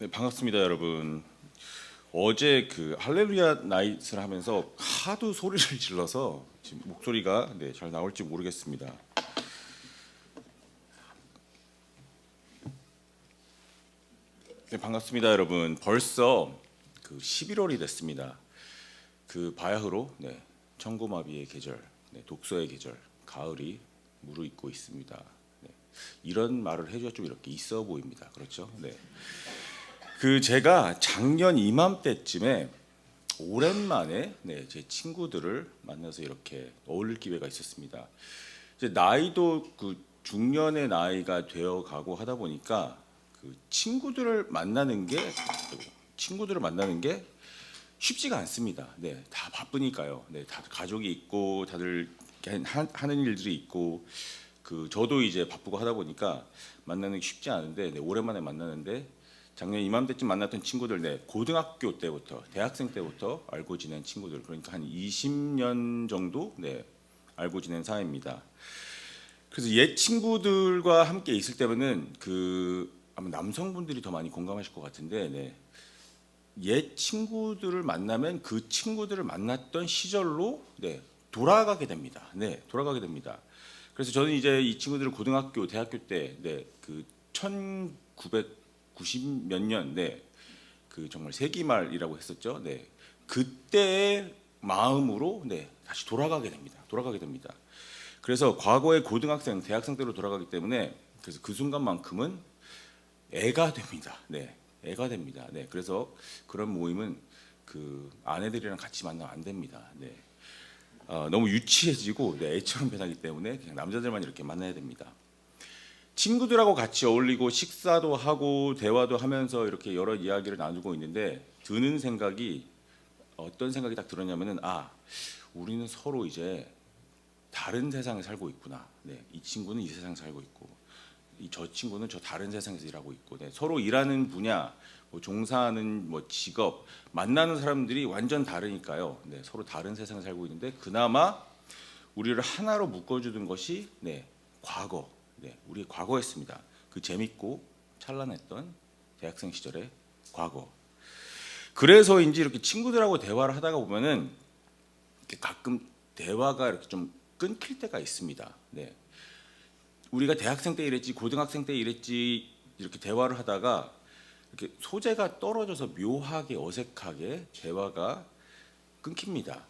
네, 반갑습니다, 여러분. 어제 그 할렐루야 나잇을 하면서 하도 소리를 질러서 지금 목소리가 잘 나올지 모르겠습니다. 네, 반갑습니다, 여러분. 벌써 그 11월이 됐습니다. 그 바야흐로 청고마비의 계절, 독서의 계절, 가을이 무르익고 있습니다. 이런 말을 해줘야 좀 이렇게 있어 보입니다. 그렇죠? 네. 그 제가 작년 이맘때쯤에 오랜만에 제 친구들을 만나서 이렇게 어울릴 기회가 있었습니다. 이제 나이도 그 중년의 나이가 되어 가고 하다 보니까 그 친구들을 만나는 게 쉽지가 않습니다. 다 바쁘니까요. 다들 가족이 있고 다들 하는 일들이 있고 그 저도 이제 바쁘고 하다 보니까 만나는 게 쉽지 않은데 오랜만에 만나는데 작년 이맘때쯤 만났던 친구들 고등학교 때부터 대학생 때부터 알고 지낸 친구들, 그러니까 한 20년 정도 알고 지낸 사이입니다. 그래서 옛 친구들과 함께 있을 때면은 그 아마 남성분들이 더 많이 공감하실 것 같은데 옛 친구들을 만나면 그 친구들을 만났던 시절로 돌아가게 됩니다. 돌아가게 됩니다. 그래서 저는 이제 이 친구들을 고등학교, 대학교 때 그 1990 몇 년 그 정말 세기말이라고 했었죠. 그때의 마음으로 다시 돌아가게 됩니다. 그래서 과거의 고등학생, 대학생 때로 돌아가기 때문에 그래서 그 순간만큼은 애가 됩니다. 애가 됩니다. 그래서 그런 모임은 그 아내들이랑 같이 만나면 안 됩니다. 너무 유치해지고 애처럼 변하기 때문에 그냥 남자들만 이렇게 만나야 됩니다. 친구들하고 같이 어울리고 식사도 하고 대화도 하면서 이렇게 여러 이야기를 나누고 있는데 드는 생각이 어떤 생각이 딱 들었냐면은 우리는 서로 이제 다른 세상에 살고 있구나. 이 친구는 이 세상에 살고 있고 저 친구는 저 다른 세상에서 일하고 있고 서로 일하는 분야, 종사하는 직업, 만나는 사람들이 완전 다르니까요. 서로 다른 세상에 살고 있는데 그나마 우리를 하나로 묶어주는 것이 과거, 우리의 과거였습니다. 그 재밌고 찬란했던 대학생 시절의 과거. 그래서인지 이렇게 친구들하고 대화를 하다가 보면은 가끔 대화가 이렇게 좀 끊길 때가 있습니다. 우리가 대학생 때 이랬지, 고등학생 때 이랬지 이렇게 대화를 하다가 이렇게 소재가 떨어져서 묘하게 어색하게 대화가 끊깁니다.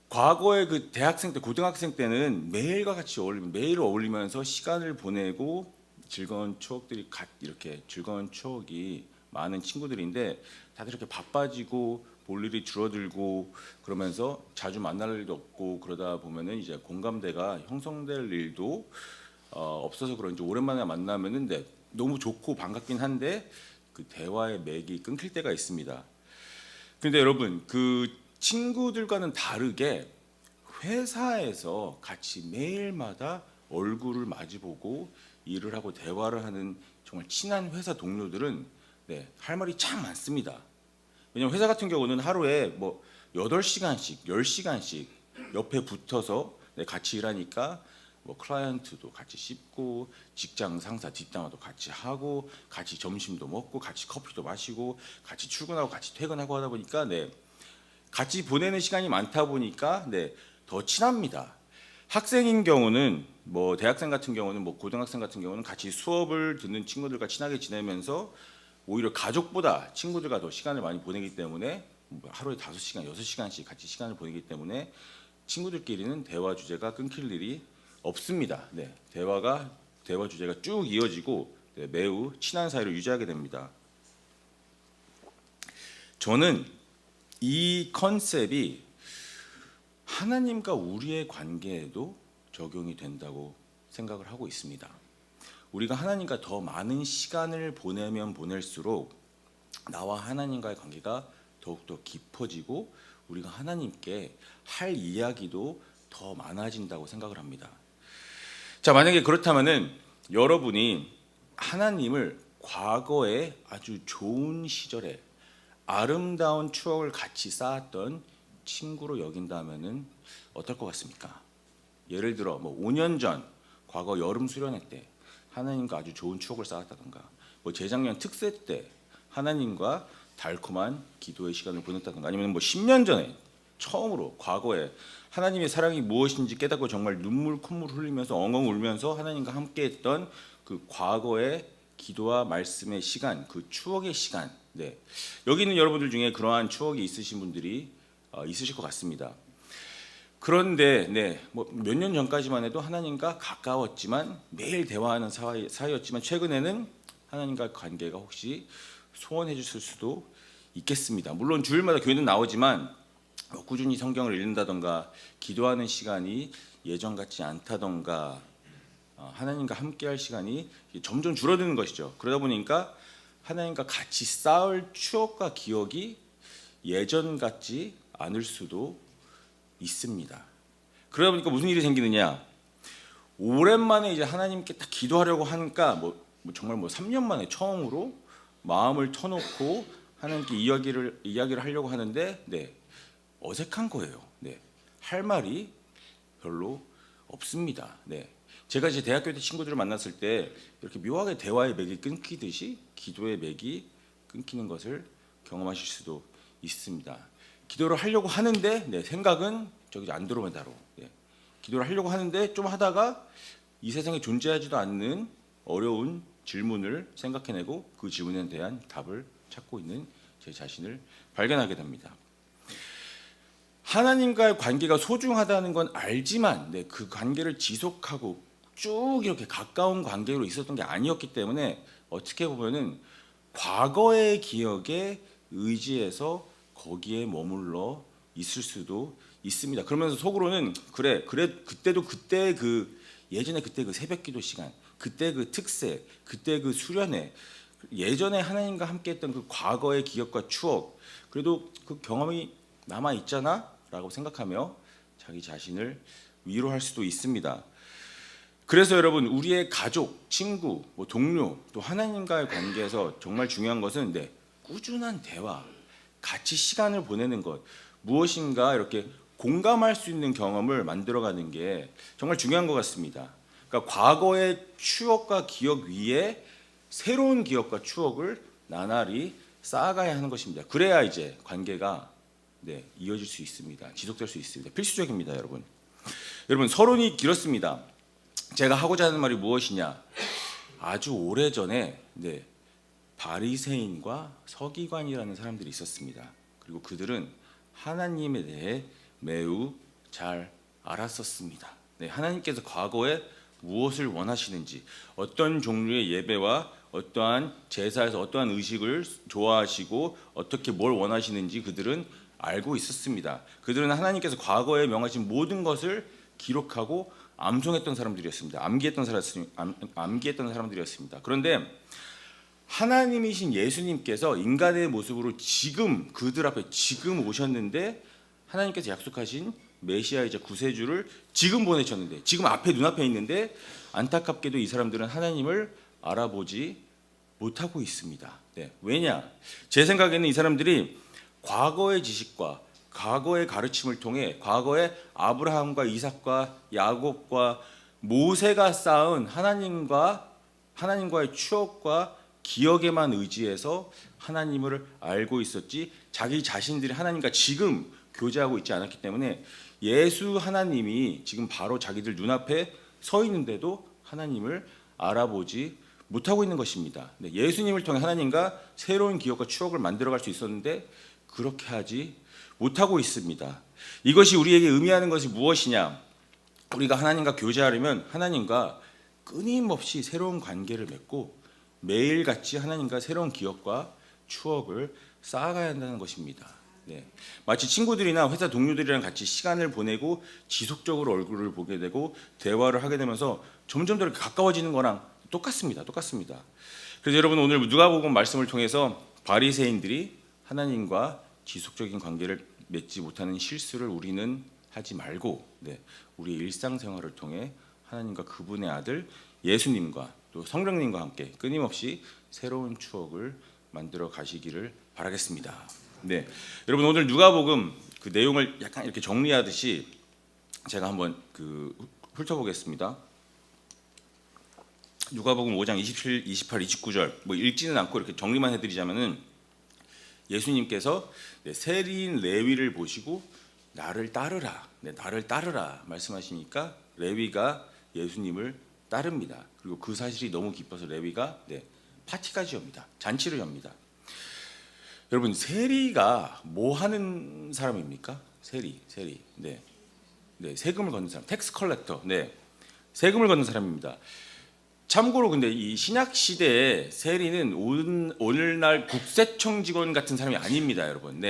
과거에 그 대학생 때, 고등학생 때는 매일과 같이 매일 어울리면서 시간을 보내고 즐거운 추억이 많은 친구들인데 다들 이렇게 바빠지고 볼 일이 줄어들고 그러면서 자주 만날 일도 없고 그러다 보면은 이제 공감대가 형성될 일도 없어서 그런지 오랜만에 만나면은 너무 좋고 반갑긴 한데 그 대화의 맥이 끊길 때가 있습니다. 근데 여러분, 그 친구들과는 다르게 회사에서 같이 매일마다 얼굴을 마주보고 일을 하고 대화를 하는 정말 친한 회사 동료들은 할 말이 참 많습니다. 왜냐면 회사 같은 경우는 하루에 8시간씩, 10시간씩 옆에 붙어서 같이 일하니까 클라이언트도 같이 씹고 직장 상사 뒷담화도 같이 하고 같이 점심도 먹고 같이 커피도 마시고 같이 출근하고 같이 퇴근하고 하다 보니까 같이 보내는 시간이 많다 보니까 더 친합니다. 학생인 경우는 대학생 같은 경우는 고등학생 같은 경우는 같이 수업을 듣는 친구들과 친하게 지내면서 오히려 가족보다 친구들과 더 시간을 많이 보내기 때문에 하루에 5시간, 6시간씩 같이 시간을 보내기 때문에 친구들끼리는 대화 주제가 끊길 일이 없습니다. 대화 주제가 쭉 이어지고 매우 친한 사이를 유지하게 됩니다. 저는 이 컨셉이 하나님과 우리의 관계에도 적용이 된다고 생각을 하고 있습니다. 우리가 하나님과 더 많은 시간을 보내면 보낼수록 나와 하나님과의 관계가 더욱더 깊어지고 우리가 하나님께 할 이야기도 더 많아진다고 생각을 합니다. 자, 만약에 그렇다면은 여러분이 하나님을 과거에 아주 좋은 시절에 아름다운 추억을 같이 쌓았던 친구로 여긴다면은 어떨 것 같습니까? 예를 들어 5년 전 과거 여름 수련회 때 하나님과 아주 좋은 추억을 쌓았다던가 재작년 특세 때 하나님과 달콤한 기도의 시간을 보냈다든가, 아니면 뭐 10년 전에 처음으로 과거에 하나님의 사랑이 무엇인지 깨닫고 정말 눈물 콧물 흘리면서 엉엉 울면서 하나님과 함께했던 그 과거의 기도와 말씀의 시간, 그 추억의 시간. 네, 여기 있는 여러분들 중에 그러한 추억이 있으신 분들이 있으실 것 같습니다. 그런데 뭐 몇 년 전까지만 해도 하나님과 가까웠지만 매일 대화하는 사이였지만, 최근에는 하나님과 관계가 혹시 소원해졌을 수도 있겠습니다. 물론 주일마다 교회는 나오지만 꾸준히 성경을 읽는다던가 기도하는 시간이 예전 같지 않다던가 하나님과 함께할 시간이 점점 줄어드는 것이죠. 그러다 보니까 하나님과 같이 쌓을 추억과 기억이 예전 같지 않을 수도 있습니다. 그러다 보니까 무슨 일이 생기느냐? 오랜만에 이제 하나님께 딱 기도하려고 하니까 뭐 정말 3년 만에 처음으로 마음을 터놓고 하나님께 이야기를 하려고 하는데 어색한 거예요. 할 말이 별로 없습니다. 제가 이제 대학교 때 친구들을 만났을 때 이렇게 묘하게 대화의 맥이 끊기듯이 기도의 맥이 끊기는 것을 경험하실 수도 있습니다. 기도를 하려고 하는데 생각은 저기 안드로메다로, 기도를 하려고 하는데 좀 하다가 이 세상에 존재하지도 않는 어려운 질문을 생각해내고 그 질문에 대한 답을 찾고 있는 제 자신을 발견하게 됩니다. 하나님과의 관계가 소중하다는 건 알지만 그 관계를 지속하고 쭉 이렇게 가까운 관계로 있었던 게 아니었기 때문에 어떻게 보면은 과거의 기억에 의지해서 거기에 머물러 있을 수도 있습니다. 그러면서 속으로는 그래 그때도 그때 예전에 그때 그 새벽기도 시간, 그때 그 특세, 그때 그 수련회, 예전에 하나님과 함께했던 그 과거의 기억과 추억, 그래도 그 경험이 남아 있잖아라고 생각하며 자기 자신을 위로할 수도 있습니다. 그래서 여러분, 우리의 가족, 친구, 동료, 또 하나님과의 관계에서 정말 중요한 것은 꾸준한 대화, 같이 시간을 보내는 것, 무엇인가 이렇게 공감할 수 있는 경험을 만들어가는 게 정말 중요한 것 같습니다. 그러니까 과거의 추억과 기억 위에 새로운 기억과 추억을 나날이 쌓아가야 하는 것입니다. 그래야 이제 관계가 이어질 수 있습니다. 지속될 수 있습니다. 필수적입니다, 여러분. 여러분, 서론이 길었습니다. 제가 하고자 하는 말이 무엇이냐? 아주 오래전에 바리새인과 서기관이라는 사람들이 있었습니다. 그리고 그들은 하나님에 대해 매우 잘 알았었습니다. 하나님께서 과거에 무엇을 원하시는지, 어떤 종류의 예배와 어떠한 제사에서 어떠한 의식을 좋아하시고 어떻게 뭘 원하시는지 그들은 알고 있었습니다. 그들은 하나님께서 과거에 명하신 모든 것을 기록하고 암송했던 사람들이었습니다. 암기했던 사람들이었습니다. 그런데 하나님이신 예수님께서 인간의 모습으로 지금 그들 앞에 지금 오셨는데, 하나님께서 약속하신 메시아이자 구세주를 지금 보내셨는데, 지금 눈앞에 있는데 안타깝게도 이 사람들은 하나님을 알아보지 못하고 있습니다. 왜냐? 제 생각에는 이 사람들이 과거의 지식과 과거의 가르침을 통해 과거의 아브라함과 이삭과 야곱과 모세가 쌓은 하나님과의 추억과 기억에만 의지해서 하나님을 알고 있었지, 자기 자신들이 하나님과 지금 교제하고 있지 않았기 때문에 예수 하나님이 지금 바로 자기들 눈앞에 서 있는데도 하나님을 알아보지 못하고 있는 것입니다. 예수님을 통해 하나님과 새로운 기억과 추억을 만들어갈 수 있었는데 그렇게 하지 못하고 있습니다. 이것이 우리에게 의미하는 것이 무엇이냐? 우리가 하나님과 교제하려면 하나님과 끊임없이 새로운 관계를 맺고 매일같이 하나님과 새로운 기억과 추억을 쌓아가야 한다는 것입니다. 마치 친구들이나 회사 동료들이랑 같이 시간을 보내고 지속적으로 얼굴을 보게 되고 대화를 하게 되면서 점점 더 이렇게 가까워지는 거랑 똑같습니다. 그래서 여러분, 오늘 누가복음 말씀을 통해서 바리새인들이 하나님과 지속적인 관계를 맺지 못하는 실수를 우리는 하지 말고 우리의 일상생활을 통해 하나님과 그분의 아들 예수님과 또 성령님과 함께 끊임없이 새로운 추억을 만들어 가시기를 바라겠습니다. 여러분, 오늘 누가복음 그 내용을 약간 이렇게 정리하듯이 제가 한번 훑어보겠습니다. 누가복음 5장 27, 28, 29절 뭐 읽지는 않고 이렇게 정리만 해드리자면은 예수님께서 세리인 레위를 보시고 나를 따르라, 나를 따르라 말씀하시니까 레위가 예수님을 따릅니다. 그리고 그 사실이 너무 기뻐서 레위가 파티까지 엽니다. 잔치를 엽니다. 여러분 세리가 뭐 하는 사람입니까? 세리. 세금을 걷는 사람, 텍스 컬렉터. 세금을 걷는 사람입니다. 참고로 근데 이 신약 시대의 세리는 오늘날 국세청 직원 같은 사람이 아닙니다, 여러분.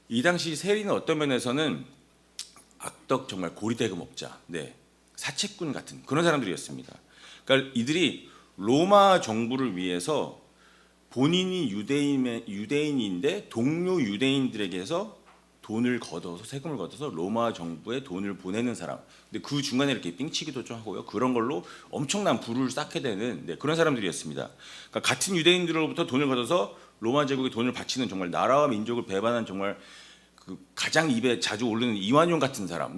이 당시 세리는 어떤 면에서는 악덕 정말 고리대금업자, 사채꾼 같은 그런 사람들이었습니다. 그러니까 이들이 로마 정부를 위해서 본인이 유대인인데 동료 유대인들에게서 돈을 걷어서 세금을 걷어서 로마 정부에 돈을 보내는 사람. 근데 그 중간에 이렇게 삥치기도 좀 하고요. 그런 걸로 엄청난 부를 쌓게 되는 그런 사람들이었습니다. 그러니까 같은 유대인들로부터 돈을 걷어서 로마 제국에 돈을 바치는 정말 나라와 민족을 배반한 정말 그 가장 입에 자주 오르는 이완용 같은 사람.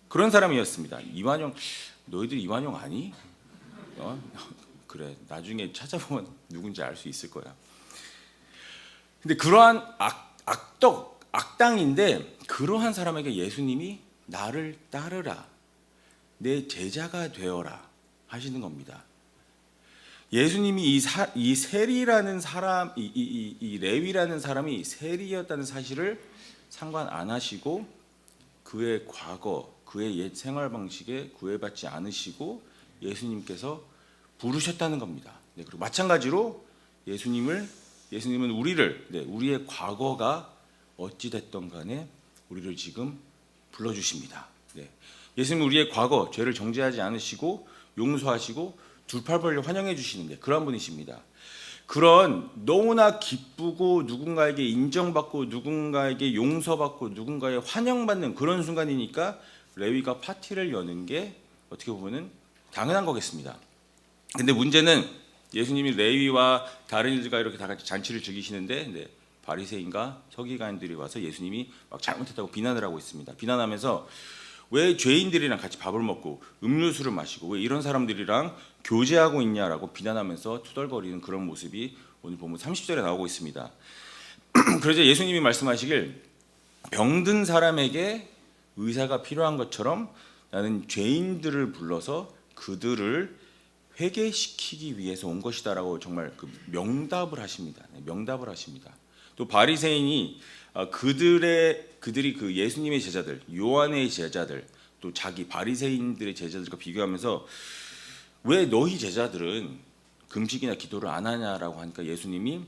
그런 사람이었습니다. 이완용, 너희들 이완용 아니? 그래, 나중에 찾아보면 누군지 알 수 있을 거야. 근데 그러한 악당인데 그러한 사람에게 예수님이 나를 따르라, 내 제자가 되어라 하시는 겁니다. 예수님이 이 세리라는 사람, 이 레위라는 사람이 세리였다는 사실을 상관 안 하시고 그의 과거, 그의 옛 생활 방식에 구애받지 않으시고 예수님께서 부르셨다는 겁니다. 그리고 마찬가지로 예수님은 우리의 과거가 어찌 됐던 간에 우리를 지금 불러주십니다. 예수님은 우리의 과거, 죄를 정죄하지 않으시고 용서하시고 두 팔 벌려 환영해 주시는데 그런 분이십니다. 그런 너무나 기쁘고 누군가에게 인정받고 누군가에게 용서받고 누군가에 환영받는 그런 순간이니까 레위가 파티를 여는 게 어떻게 보면은 당연한 거겠습니다. 근데 문제는 예수님이 레위와 다른 이들과 이렇게 다 같이 잔치를 즐기시는데 바리새인과 서기관들이 와서 예수님이 막 잘못했다고 비난을 하고 있습니다. 비난하면서 왜 죄인들이랑 같이 밥을 먹고 음료수를 마시고 왜 이런 사람들이랑 교제하고 있냐라고 비난하면서 투덜거리는 그런 모습이 오늘 보면 30절에 나오고 있습니다. 그래서 예수님이 말씀하시길 병든 사람에게 의사가 필요한 것처럼 나는 죄인들을 불러서 그들을 회개시키기 위해서 온 것이다라고 정말 그 명답을 하십니다. 명답을 하십니다. 또 바리새인이 그들이 그 예수님의 제자들, 요한의 제자들, 또 자기 바리새인들의 제자들과 비교하면서 왜 너희 제자들은 금식이나 기도를 안 하냐라고 하니까 예수님이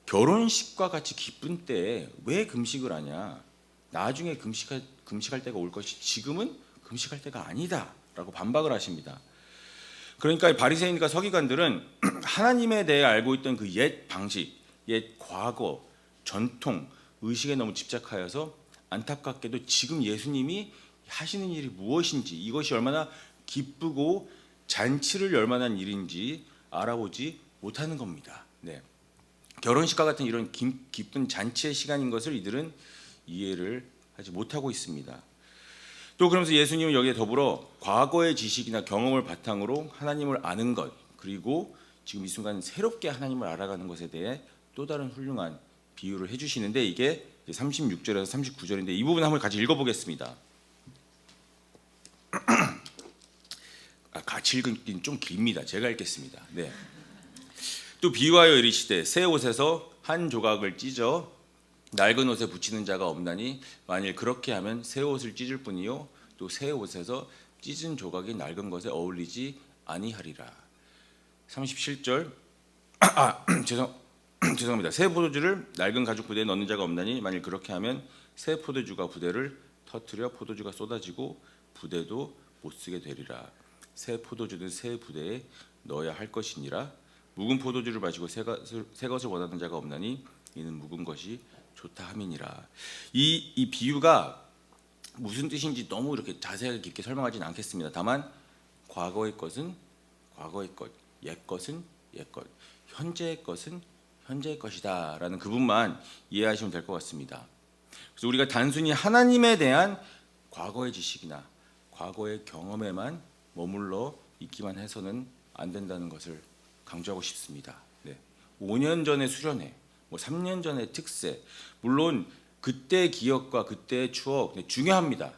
결혼식과 같이 기쁜 때에 왜 금식을 하냐? 나중에 금식할 때가 올 것이 지금은 금식할 때가 아니다라고 반박을 하십니다. 그러니까 바리새인과 서기관들은 하나님에 대해 알고 있던 그 옛 방식, 옛 과거, 전통, 의식에 너무 집착하여서 안타깝게도 지금 예수님이 하시는 일이 무엇인지 이것이 얼마나 기쁘고 잔치를 열 만한 일인지 알아보지 못하는 겁니다. 결혼식과 같은 이런 기쁜 잔치의 시간인 것을 이들은 이해를 하지 못하고 있습니다. 또 그러면서 예수님은 여기에 더불어 과거의 지식이나 경험을 바탕으로 하나님을 아는 것, 그리고 지금 이 순간 새롭게 하나님을 알아가는 것에 대해 또 다른 훌륭한 비유를 해주시는데 이게 36절에서 39절인데 이 부분 한번 같이 읽어보겠습니다. 같이 읽긴 좀 깁니다. 제가 읽겠습니다. 또 비유하여 이르시되 새 옷에서 한 조각을 찢어 낡은 옷에 붙이는 자가 없나니 만일 그렇게 하면 새 옷을 찢을 뿐이요 또 새 옷에서 찢은 조각이 낡은 것에 어울리지 아니하리라. 37절 죄송합니다. 새 포도주를 낡은 가죽 부대에 넣는 자가 없나니 만일 그렇게 하면 새 포도주가 부대를 터뜨려 포도주가 쏟아지고 부대도 못 쓰게 되리라. 새 포도주는 새 부대에 넣어야 할 것이니라. 묵은 포도주를 마시고 새 것을 원하는 자가 없나니 이는 묵은 것이 좋다 함이니라. 이 비유가 무슨 뜻인지 너무 이렇게 자세하게 깊게 설명하지는 않겠습니다. 다만 과거의 것은 과거의 것, 옛 것은 옛 것, 현재의 것은 현재의 것이다라는 그 부분만 이해하시면 될 것 같습니다. 그래서 우리가 단순히 하나님에 대한 과거의 지식이나 과거의 경험에만 머물러 있기만 해서는 안 된다는 것을 강조하고 싶습니다. 네. 5년 전의 수련회, 뭐 3년 전의 특세, 물론 그때 기억과 그때의 추억 중요합니다.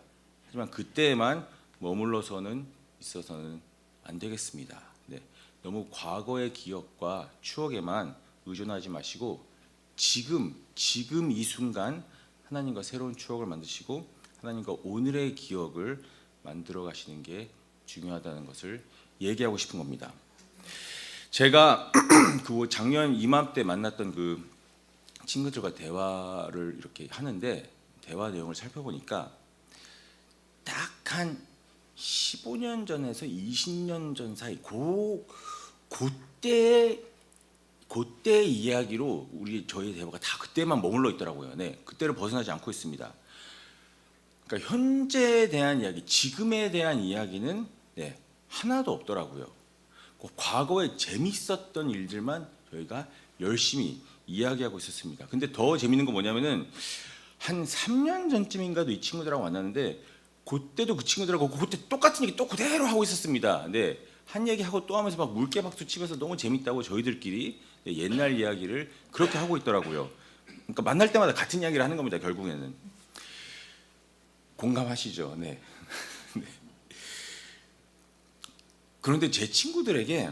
하지만 그때에만 머물러서는 있어서는 안 되겠습니다. 네. 너무 과거의 기억과 추억에만 의존하지 마시고 지금 이 순간 하나님과 새로운 추억을 만드시고 하나님과 오늘의 기억을 만들어 가시는 게 중요하다는 것을 얘기하고 싶은 겁니다. 제가 그 작년 이맘때 만났던 그 친구들과 대화를 이렇게 하는데 대화 내용을 살펴보니까 딱 한 15년 전에서 20년 전 사이 그때 이야기로 저희 대화가 다 그때만 머물러 있더라고요. 네, 그때를 벗어나지 않고 있습니다. 그러니까 현재에 대한 이야기, 지금에 대한 이야기는 네, 하나도 없더라고요. 과거에 재밌었던 일들만 저희가 열심히 이야기하고 있었습니다. 근데 더 재밌는 건 뭐냐면은 한 3년 전쯤인가도 이 친구들하고 만났는데 그때도 그 친구들하고 그때 똑같은 얘기 또 그대로 하고 있었습니다. 네, 한 얘기 하고 또 하면서 막 물개박수 치면서 너무 재밌다고 저희들끼리 네, 옛날 이야기를 그렇게 하고 있더라고요. 그러니까 만날 때마다 같은 이야기를 하는 겁니다. 결국에는 공감하시죠? 네. 네. 그런데 제 친구들에게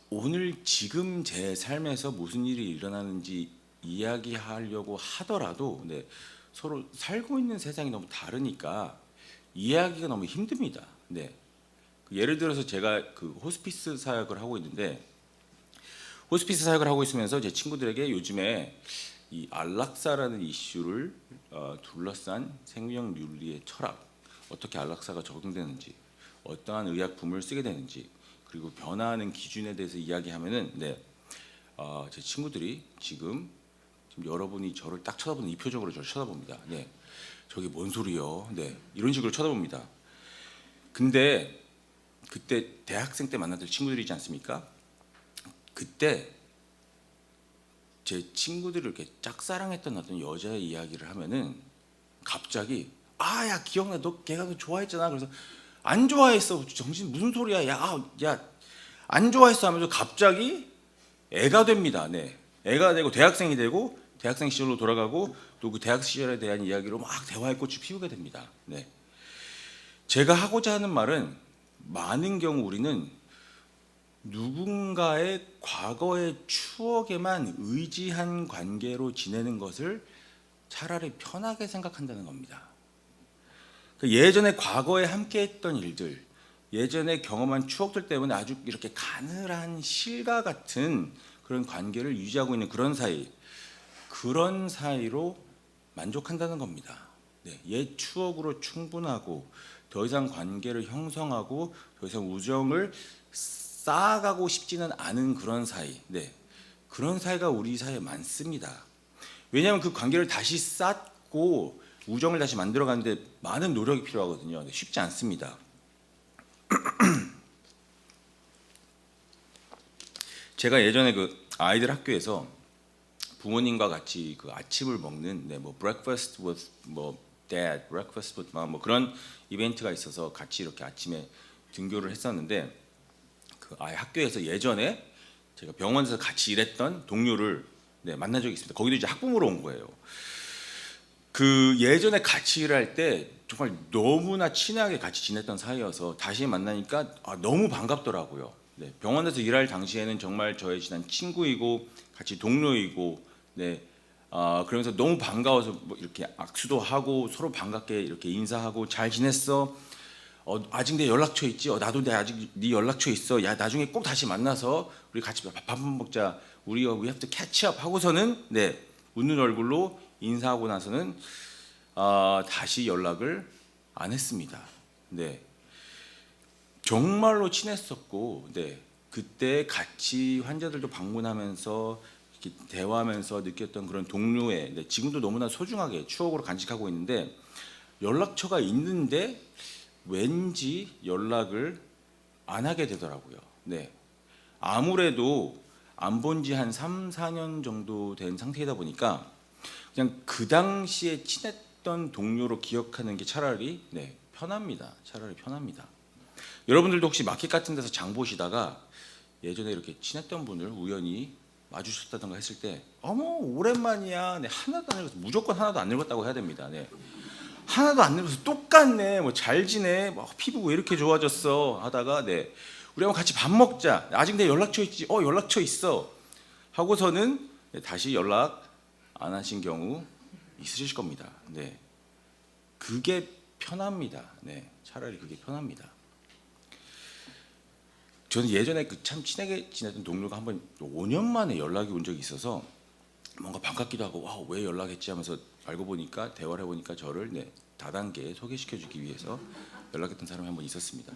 오늘 지금 제 삶에서 무슨 일이 일어나는지 이야기하려고 하더라도 네, 서로 살고 있는 세상이 너무 다르니까 이야기가 너무 힘듭니다. 네. 예를 들어서 제가 그 호스피스 사역을 하고 있는데 호스피스 사역을 하고 있으면서 제 친구들에게 요즘에 이 안락사라는 이슈를 둘러싼 생명 윤리의 철학, 어떻게 안락사가 적용되는지, 어떠한 의약품을 쓰게 되는지, 그리고 변화하는 기준에 대해서 이야기하면은 제 친구들이 지금 여러분이 저를 딱 쳐다보는 이 표정으로 저를 쳐다봅니다. 네, 저게 뭔 소리요? 네, 이런 식으로 쳐다봅니다. 근데 그때 대학생 때 만났던 친구들이지 않습니까? 그때 제 친구들을 이렇게 짝사랑했던 어떤 여자의 이야기를 하면은 갑자기 야 기억나, 너 걔가 너 좋아했잖아. 그래서 안 좋아했어. 정신 무슨 소리야? 야 안 좋아했어 하면서 갑자기 애가 됩니다. 네, 애가 되고 대학생이 되고 대학생 시절로 돌아가고 또 그 대학 시절에 대한 이야기로 막 대화의 꽃이 피우게 됩니다. 네, 제가 하고자 하는 말은 많은 경우 우리는 누군가의 과거의 추억에만 의지한 관계로 지내는 것을 차라리 편하게 생각한다는 겁니다. 예전에 과거에 함께했던 일들, 예전에 경험한 추억들 때문에 아주 이렇게 가늘한 실과 같은 그런 관계를 유지하고 있는 그런 사이로 만족한다는 겁니다. 네, 옛 추억으로 충분하고 더 이상 관계를 형성하고 더 이상 우정을 쌓아가고 싶지는 않은 그런 사이. 네, 그런 사이가 우리 사이에 많습니다. 왜냐하면 그 관계를 다시 쌓고 우정을 다시 만들어가는데 많은 노력이 필요하거든요. 네, 쉽지 않습니다. 제가 예전에 그 아이들 학교에서 부모님과 같이 그 아침을 먹는 뭐 breakfast with 뭐 dad, breakfast with mom 뭐 그런 이벤트가 있어서 같이 이렇게 아침에 등교를 했었는데 그 아이 학교에서 예전에 제가 병원에서 같이 일했던 동료를 만난 적이 있습니다. 거기도 이제 학부모로 온 거예요. 그 예전에 같이 일할 때 정말 너무나 친하게 같이 지냈던 사이여서 다시 만나니까 너무 반갑더라고요. 네, 병원에서 일할 당시에는 정말 저의 친한 친구이고 같이 동료이고 그러면서 너무 반가워서 뭐 이렇게 악수도 하고 서로 반갑게 이렇게 인사하고 잘 지냈어? 아직 내 연락처 있지? 나도 아직 네 연락처 있어. 야 나중에 꼭 다시 만나서 우리 같이 밥 한번 먹자. we have to catch up 하고서는 웃는 얼굴로 인사하고 나서는 다시 연락을 안 했습니다. 네, 정말로 친했었고, 그때 같이 환자들도 방문하면서 이렇게 대화하면서 느꼈던 그런 동료의 지금도 너무나 소중하게 추억으로 간직하고 있는데 연락처가 있는데 왠지 연락을 안 하게 되더라고요. 네, 아무래도 안 본 지 한 3, 4년 정도 된 상태이다 보니까 그냥 그 당시에 친했던 동료로 기억하는 게 차라리 편합니다. 차라리 편합니다. 여러분들도 혹시 마켓 같은 데서 장 보시다가 예전에 이렇게 친했던 분을 우연히 마주쳤다던가 했을 때 어머 오랜만이야. 네, 하나도 안 늙었어. 무조건 하나도 안 늙었다고 해야 됩니다. 네. 하나도 안 늙어서 똑같네. 뭐 잘 지내. 뭐 피부 왜 이렇게 좋아졌어 하다가 네. 우리 한번 같이 밥 먹자. 아직 내 연락처 있지? 연락처 있어. 하고서는 다시 연락 안 하신 경우 있으실 겁니다. 네. 그게 편합니다. 네. 차라리 그게 편합니다. 저는 예전에 그 참 친하게 지냈던 동료가 한번 5년 만에 연락이 온 적이 있어서 뭔가 반갑기도 하고 와, 왜 연락했지 하면서 알고 보니까 대화를 해보니까 저를 네, 다단계에 소개시켜주기 위해서 연락했던 사람이 한 번 있었습니다.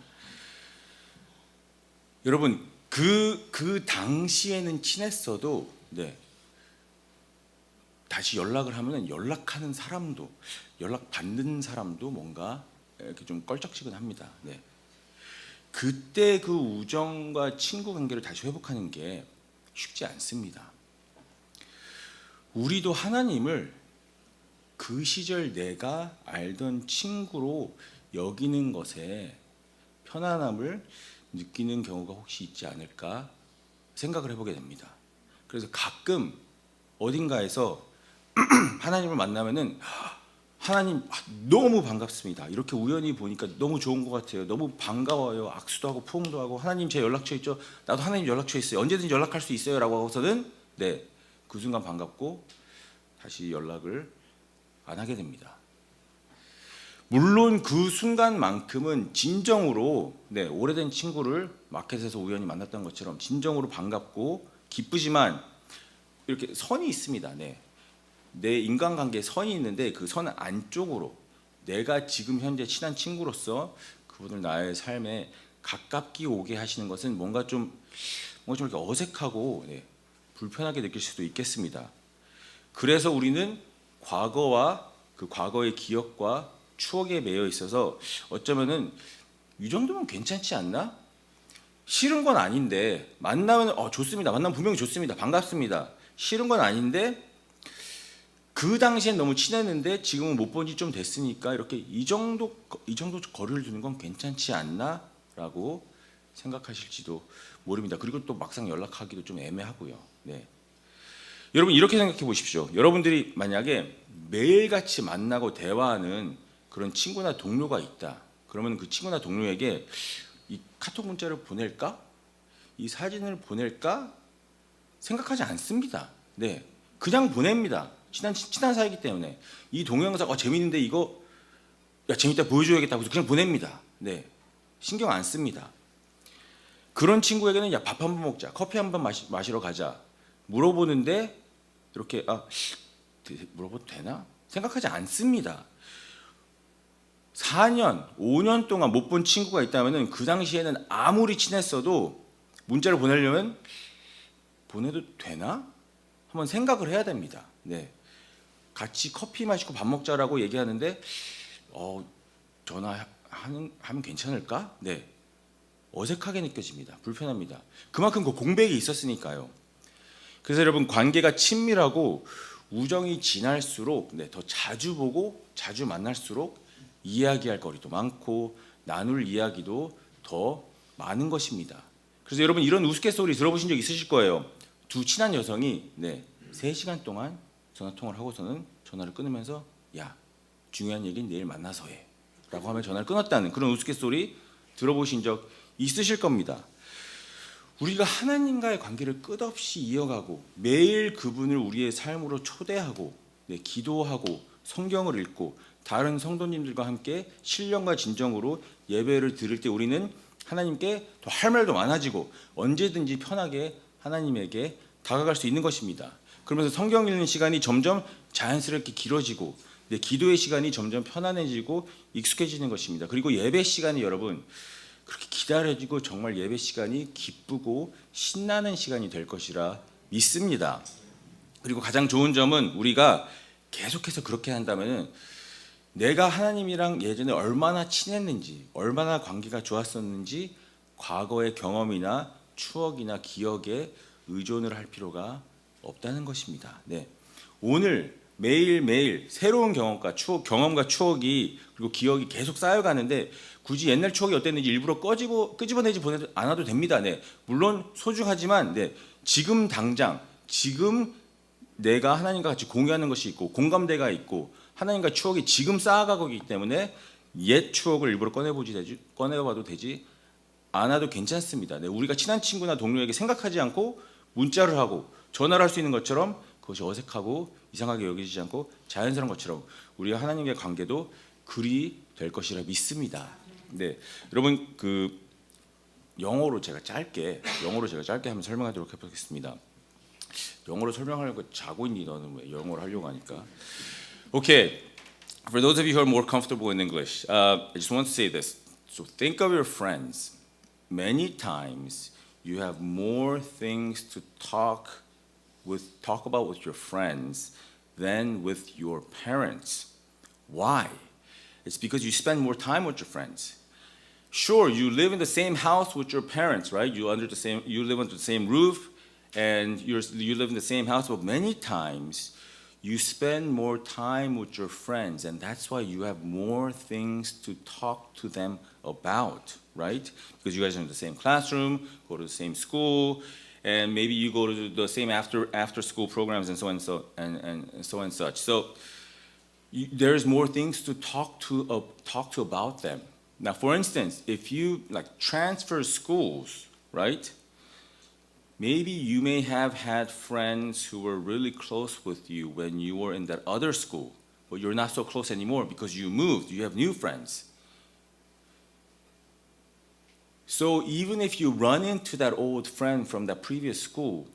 여러분 그 당시에는 친했어도 네, 다시 연락을 하면은 연락하는 사람도 연락 받는 사람도 뭔가 이렇게 좀 껄쩍지근합니다. 네. 그때 그 우정과 친구 관계를 다시 회복하는 게 쉽지 않습니다. 우리도 하나님을 그 시절 내가 알던 친구로 여기는 것에 편안함을 느끼는 경우가 혹시 있지 않을까 생각을 해보게 됩니다. 그래서 가끔 어딘가에서 하나님을 만나면은 하나님 너무 반갑습니다. 이렇게 우연히 보니까 너무 좋은 것 같아요. 너무 반가워요. 악수도 하고 포옹도 하고 하나님 제 연락처 있죠? 나도 하나님 연락처 있어요. 언제든지 연락할 수 있어요. 라고 하고서는 네, 그 순간 반갑고 다시 연락을 안 하게 됩니다. 물론 그 순간만큼은 진정으로 네, 오래된 친구를 마켓에서 우연히 만났던 것처럼 진정으로 반갑고 기쁘지만 이렇게 선이 있습니다. 네. 내 인간관계에 선이 있는데 그 선 안쪽으로 내가 지금 현재 친한 친구로서 그분을 나의 삶에 가깝게 오게 하시는 것은 뭔가 좀 이렇게 어색하고 네, 불편하게 느낄 수도 있겠습니다. 그래서 우리는 과거와 그 과거의 기억과 추억에 매여 있어서 어쩌면은 이 정도면 괜찮지 않나? 싫은 건 아닌데 만나면 좋습니다. 만나면 분명히 좋습니다. 반갑습니다. 싫은 건 아닌데 그 당시엔 너무 친했는데 지금은 못 본 지 좀 됐으니까 이렇게 이 정도 거리를 두는 건 괜찮지 않나라고 생각하실지도 모릅니다. 그리고 또 막상 연락하기도 좀 애매하고요. 네. 여러분 이렇게 생각해 보십시오. 여러분들이 만약에 매일같이 만나고 대화하는 그런 친구나 동료가 있다. 그러면 그 친구나 동료에게 이 카톡 문자를 보낼까? 이 사진을 보낼까? 생각하지 않습니다. 네. 그냥 보냅니다. 친한 사이기 때문에 이 동영상 재밌는데 이거 야 재밌다 보여줘야겠다고 해서 그냥 보냅니다. 네, 신경 안 씁니다. 그런 친구에게는 야 밥 한 번 먹자, 커피 한 번 마시러 가자 물어보는데 이렇게 물어봐도 되나 생각하지 않습니다. 4년, 5년 동안 못 본 친구가 있다면은 그 당시에는 아무리 친했어도 문자를 보내려면 보내도 되나 한번 생각을 해야 됩니다. 네. 같이 커피 마시고 밥 먹자라고 얘기하는데 전화하면 괜찮을까? 네. 어색하게 느껴집니다. 불편합니다. 그만큼 그 공백이 있었으니까요. 그래서 여러분 관계가 친밀하고 우정이 진할수록 네, 더 자주 보고 자주 만날수록 이야기할 거리도 많고 나눌 이야기도 더 많은 것입니다. 그래서 여러분 이런 우스갯소리 들어보신 적 있으실 거예요. 두 친한 여성이 네, 3시간 동안 전화통화를 하고서는 전화를 끊으면서 야 중요한 얘기는 내일 만나서 해 라고 하면 전화를 끊었다는 그런 우스갯소리 들어보신 적 있으실 겁니다. 우리가 하나님과의 관계를 끝없이 이어가고 매일 그분을 우리의 삶으로 초대하고 네, 기도하고 성경을 읽고 다른 성도님들과 함께 신령과 진정으로 예배를 드릴 때 우리는 하나님께 더 할 말도 많아지고 언제든지 편하게 하나님에게 다가갈 수 있는 것입니다. 그러면서 성경 읽는 시간이 점점 자연스럽게 길어지고 기도의 시간이 점점 편안해지고 익숙해지는 것입니다. 그리고 예배 시간이 여러분 그렇게 기다려지고 정말 예배 시간이 기쁘고 신나는 시간이 될 것이라 믿습니다. 그리고 가장 좋은 점은 우리가 계속해서 그렇게 한다면 내가 하나님이랑 예전에 얼마나 친했는지 얼마나 관계가 좋았었는지 과거의 경험이나 추억이나 기억에 의존을 할 필요가 없다는 것입니다. 네. 오늘 매일매일 새로운 경험과 추억이 그리고 기억이 계속 쌓여가는데 굳이 옛날 추억이 어땠는지 일부러 끄집어내지 않아도 됩니다. 네. 물론 소중하지만 네. 지금 당장 지금 내가 하나님과 같이 공유하는 것이 있고 공감대가 있고 하나님과 추억이 지금 쌓아가고 있기 때문에 옛 추억을 일부러 꺼내봐도 되지 않아도 괜찮습니다. 네. 우리가 친한 친구나 동료에게 생각하지 않고 문자를 하고 전화를 할 수 있는 것처럼 그것이 어색하고 이상하게 여기지 않고 자연스러운 것처럼 우리가 하나님과의 관계도 그리 될 것이라 믿습니다. 네, 여러분 영어로 제가 짧게 한번 설명하도록 해보겠습니다. 영어로 설명하려고 자고 있니 너는 왜 영어로 하려고 하니까? Okay, for those of you who are more comfortable in English, I just want to say this. So think of your friends. Many times you have more things to talk about with your friends than with your parents. Why? It's because you spend more time with your friends. Sure, you live in the same house with your parents, right? You live under the same roof, and you live in the same house. But many times, you spend more time with your friends, and that's why you have more things to talk to them about, right? Because you guys are in the same classroom, go to the same school, and maybe you go to the same after school programs and so on and such. So there's more things to talk to about them. Now, for instance, if you transfer schools, right? Maybe you may have had friends who were really close with you when you were in that other school, but you're not so close anymore because you moved. You have new friends. So even if you run into that old friend from that previous school,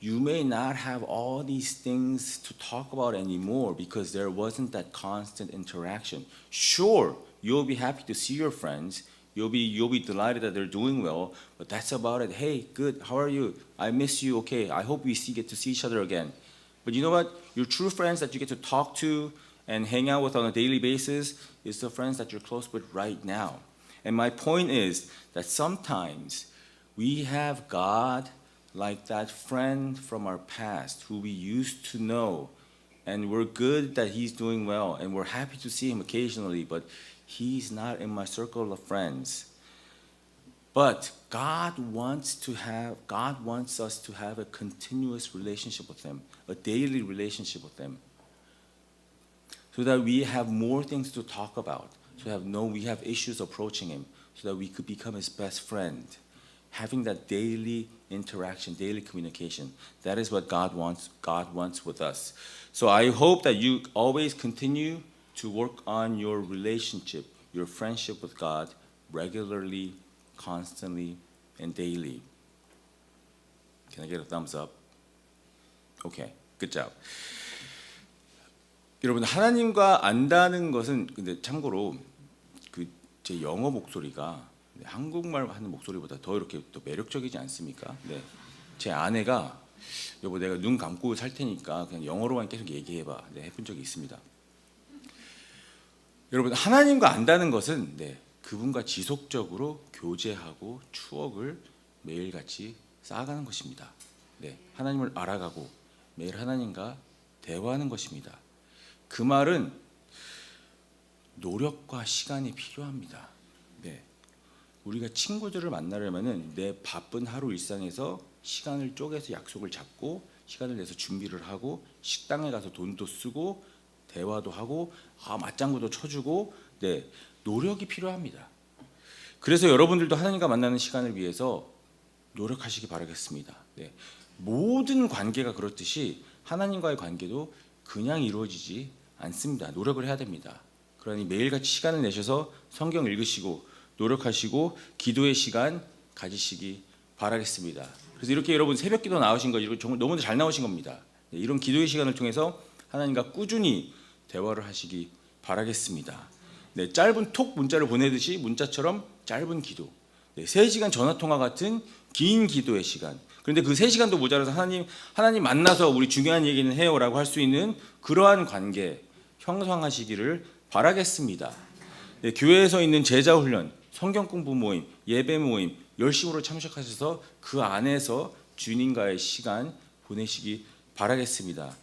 you may not have all these things to talk about anymore because there wasn't that constant interaction. Sure, you'll be happy to see your friends. You'll be delighted that they're doing well, but that's about it. Hey, good, how are you? I miss you, okay. I hope we get to see each other again. But you know what? Your true friends that you get to talk to and hang out with on a daily basis is the friends that you're close with right now. And my point is that sometimes we have God like that friend from our past who we used to know, and we're good that he's doing well, and we're happy to see him occasionally, but he's not in my circle of friends. But God wants us to have a continuous relationship with him, a daily relationship with him, so that we have more things to talk about, we have issues approaching him, so that we could become his best friend. Having that daily interaction, daily communication, that is what God wants with us. So I hope that you always continue to work on your relationship, your friendship with God regularly, constantly, and daily. Can I get a thumbs up? Okay, good job. 여러분, 하나님과 안다는 것은 근데 참고로 제 영어 목소리가 한국말 하는 목소리보다 더 이렇게 또 매력적이지 않습니까? 네. 제 아내가 여보 내가 눈 감고 살 테니까 그냥 영어로만 계속 얘기해봐. 네, 해본 적이 있습니다. 여러분 하나님과 안다는 것은 그분과 지속적으로 교제하고 추억을 매일같이 쌓아가는 것입니다. 네, 하나님을 알아가고 매일 하나님과 대화하는 것입니다. 그 말은 노력과 시간이 필요합니다. 네. 우리가 친구들을 만나려면은 내 바쁜 하루 일상에서 시간을 쪼개서 약속을 잡고 시간을 내서 준비를 하고 식당에 가서 돈도 쓰고 대화도 하고 맞장구도 쳐주고 노력이 필요합니다. 그래서 여러분들도 하나님과 만나는 시간을 위해서 노력하시기 바라겠습니다. 모든 관계가 그렇듯이 하나님과의 관계도 그냥 이루어지지 않습니다. 노력을 해야 됩니다. 그러니 매일같이 시간을 내셔서 성경 읽으시고 노력하시고 기도의 시간 가지시기 바라겠습니다. 그래서 이렇게 여러분 새벽 기도 나오신 거 정말 너무 잘 나오신 겁니다. 이런 기도의 시간을 통해서 하나님과 꾸준히 대화를 하시기 바라겠습니다. 짧은 톡 문자를 보내듯이 문자처럼 짧은 기도, 3시간 전화통화 같은 긴 기도의 시간. 그런데 그 3시간도 모자라서 하나님 만나서 우리 중요한 얘기는 해요라고 할 수 있는 그러한 관계 형성하시기를 바라겠습니다. 교회에서 있는 제자 훈련, 성경 공부 모임, 예배 모임 열심으로 참석하셔서 그 안에서 주님과의 시간 보내시기 바라겠습니다.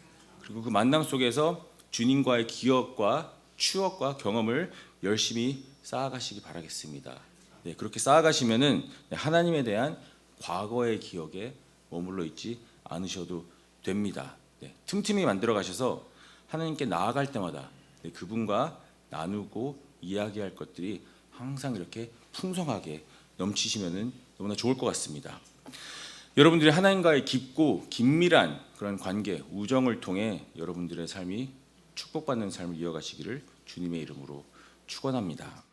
그리고 그 만남 속에서 주님과의 기억과 추억과 경험을 열심히 쌓아가시기 바라겠습니다. 네, 그렇게 쌓아가시면은 하나님에 대한 과거의 기억에 머물러 있지 않으셔도 됩니다. 네, 틈틈이 만들어 가셔서 하나님께 나아갈 때마다 그분과 나누고 이야기할 것들이 항상 이렇게 풍성하게 넘치시면은 너무나 좋을 것 같습니다. 여러분들이 하나님과의 깊고 긴밀한 그런 관계, 우정을 통해 여러분들의 삶이 축복받는 삶을 이어가시기를 주님의 이름으로 축원합니다.